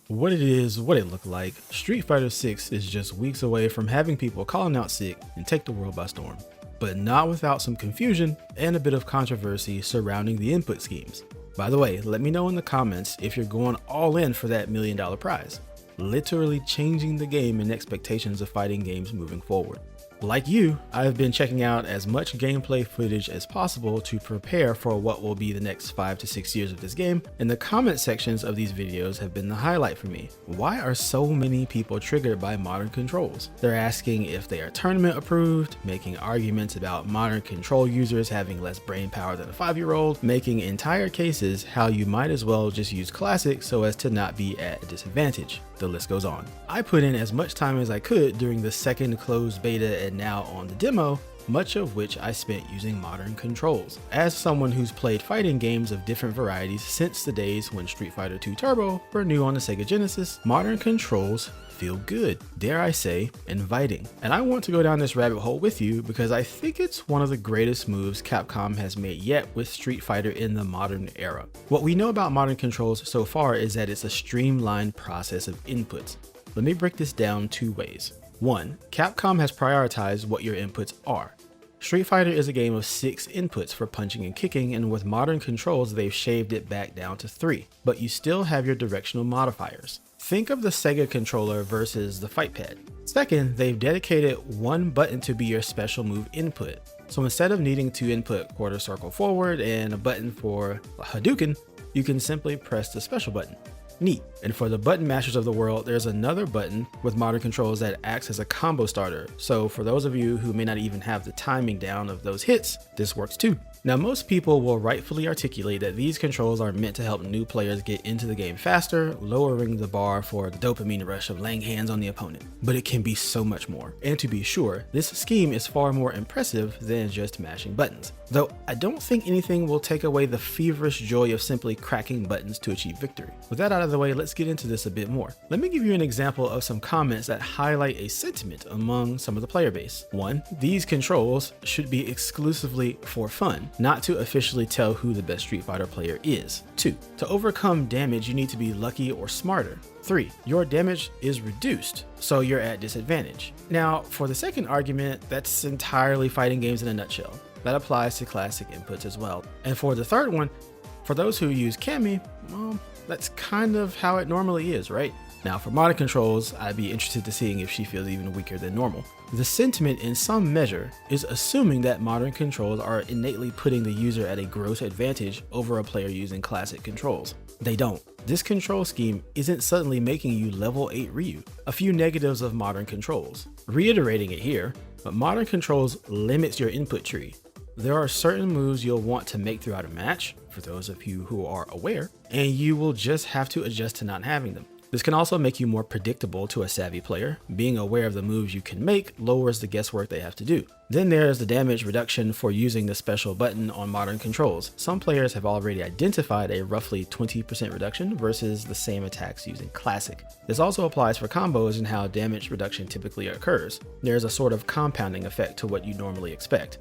What it is, what it looked like, Street Fighter 6 is just weeks away from having people calling out sick and take the world by storm. But not without some confusion and a bit of controversy surrounding the input schemes. By the way, let me know in the comments if you're going all in for that $1 million prize, literally changing the game and expectations of fighting games moving forward. Like you, I've been checking out as much gameplay footage as possible to prepare for what will be the next 5 to 6 years of this game, and the comment sections of these videos have been the highlight for me. Why are so many people triggered by modern controls? They're asking if they are tournament approved, making arguments about modern control users having less brain power than a 5-year-old, making entire cases how you might as well just use classic so as to not be at a disadvantage. The list goes on. I put in as much time as I could during the second closed beta and now on the demo, much of which I spent using modern controls. As someone who's played fighting games of different varieties since the days when Street Fighter 2 Turbo were new on the Sega Genesis, modern controls feel good, dare I say, inviting. And I want to go down this rabbit hole with you because I think it's one of the greatest moves Capcom has made yet with Street Fighter in the modern era. What we know about modern controls so far is that it's a streamlined process of inputs. Let me break this down 2 ways. 1. Capcom has prioritized what your inputs are. Street Fighter is a game of 6 inputs for punching and kicking, and with modern controls they've shaved it back down to 3, but you still have your directional modifiers. Think of the Sega controller versus the fight pad. Second, they've dedicated one button to be your special move input. So instead of needing to input quarter circle forward and a button for a Hadouken, you can simply press the special button. Neat. And for the button mashers of the world, there's another button with modern controls that acts as a combo starter. So for those of you who may not even have the timing down of those hits, this works too. Now, most people will rightfully articulate that these controls are meant to help new players get into the game faster, lowering the bar for the dopamine rush of laying hands on the opponent. But it can be so much more. And to be sure, this scheme is far more impressive than just mashing buttons. Though I don't think anything will take away the feverish joy of simply cracking buttons to achieve victory. With that out of the way, let's get into this a bit more. Let me give you an example of some comments that highlight a sentiment among some of the player base. 1. These controls should be exclusively for fun, not to officially tell who the best Street Fighter player is. 2. To overcome damage, you need to be lucky or smarter. 3. Your damage is reduced, so you're at disadvantage. Now, for the second argument, that's entirely fighting games in a nutshell. That applies to classic inputs as well. And for the third one, for those who use Kami, well, that's kind of how it normally is, right? Now for modern controls, I'd be interested to seeing if she feels even weaker than normal. The sentiment in some measure is assuming that modern controls are innately putting the user at a gross advantage over a player using classic controls. They don't. This control scheme isn't suddenly making you level 8 Ryu. A few negatives of modern controls. Reiterating it here, but modern controls limits your input tree. There are certain moves you'll want to make throughout a match, for those of you who are aware, and you will just have to adjust to not having them. This can also make you more predictable to a savvy player. Being aware of the moves you can make lowers the guesswork they have to do. Then there's the damage reduction for using the special button on modern controls. Some players have already identified a roughly 20% reduction versus the same attacks using classic. This also applies for combos and how damage reduction typically occurs. There's a sort of compounding effect to what you normally expect.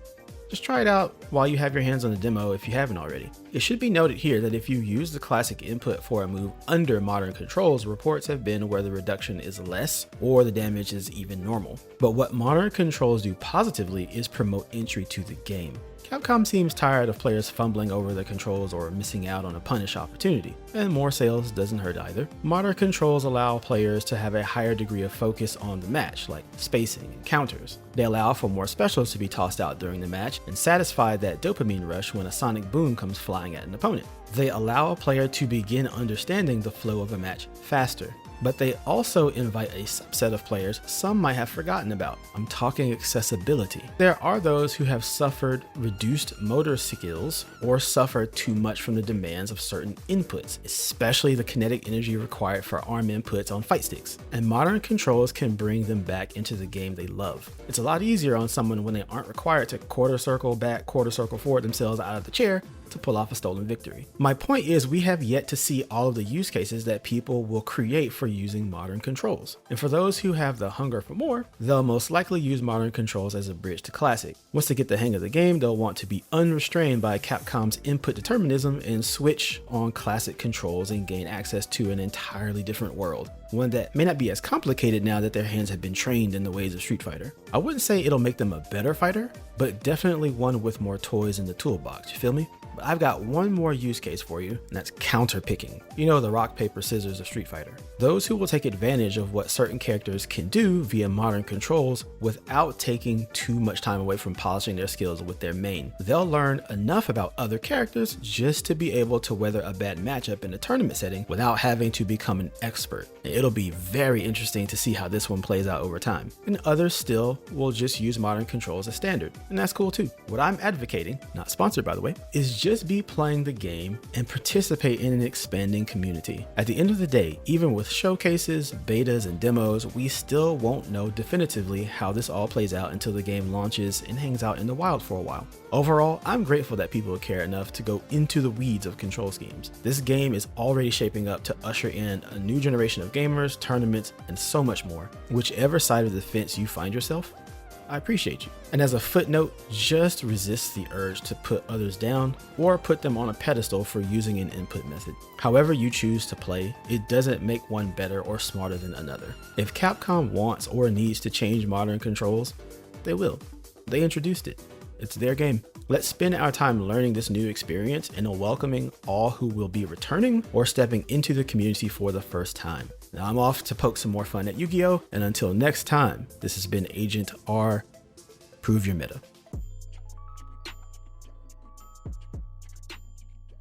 Just try it out while you have your hands on the demo if you haven't already. It should be noted here that if you use the classic input for a move under modern controls, reports have been where the reduction is less or the damage is even normal. But what modern controls do positively is promote entry to the game. Capcom seems tired of players fumbling over the controls or missing out on a punish opportunity, and more sales doesn't hurt either. Modern controls allow players to have a higher degree of focus on the match, like spacing and counters. They allow for more specials to be tossed out during the match and satisfy that dopamine rush when a sonic boom comes flying at an opponent. They allow a player to begin understanding the flow of a match faster. But they also invite a subset of players some might have forgotten about. I'm talking accessibility. There are those who have suffered reduced motor skills or suffer too much from the demands of certain inputs, especially the kinetic energy required for arm inputs on fight sticks. And modern controls can bring them back into the game they love. It's a lot easier on someone when they aren't required to quarter circle back, quarter circle forward themselves out of the chair to pull off a stolen victory. My point is, we have yet to see all of the use cases that people will create for using modern controls. And for those who have the hunger for more, they'll most likely use modern controls as a bridge to classic. Once they get the hang of the game, they'll want to be unrestrained by Capcom's input determinism and switch on classic controls and gain access to an entirely different world. One that may not be as complicated now that their hands have been trained in the ways of Street Fighter. I wouldn't say it'll make them a better fighter, but definitely one with more toys in the toolbox, you feel me? But I've got one more use case for you, and that's counter picking. You know, the rock, paper, scissors of Street Fighter. Those who will take advantage of what certain characters can do via modern controls without taking too much time away from polishing their skills with their main. They'll learn enough about other characters just to be able to weather a bad matchup in a tournament setting without having to become an expert. It'll be very interesting to see how this one plays out over time. And others still will just use modern controls as standard, and that's cool too. What I'm advocating, not sponsored by the way, is just be playing the game and participate in an expanding community. At the end of the day, even with showcases, betas, and demos, we still won't know definitively how this all plays out until the game launches and hangs out in the wild for a while. Overall, I'm grateful that people care enough to go into the weeds of control schemes. This game is already shaping up to usher in a new generation of gamers, tournaments, and so much more. Whichever side of the fence you find yourself, I appreciate you. And as a footnote, just resist the urge to put others down or put them on a pedestal for using an input method. However you choose to play, it doesn't make one better or smarter than another. If Capcom wants or needs to change modern controls, they will. They introduced it. It's their game. Let's spend our time learning this new experience and welcoming all who will be returning or stepping into the community for the first time. Now I'm off to poke some more fun at Yu-Gi-Oh! And until next time, this has been Agent R. Prove your meta.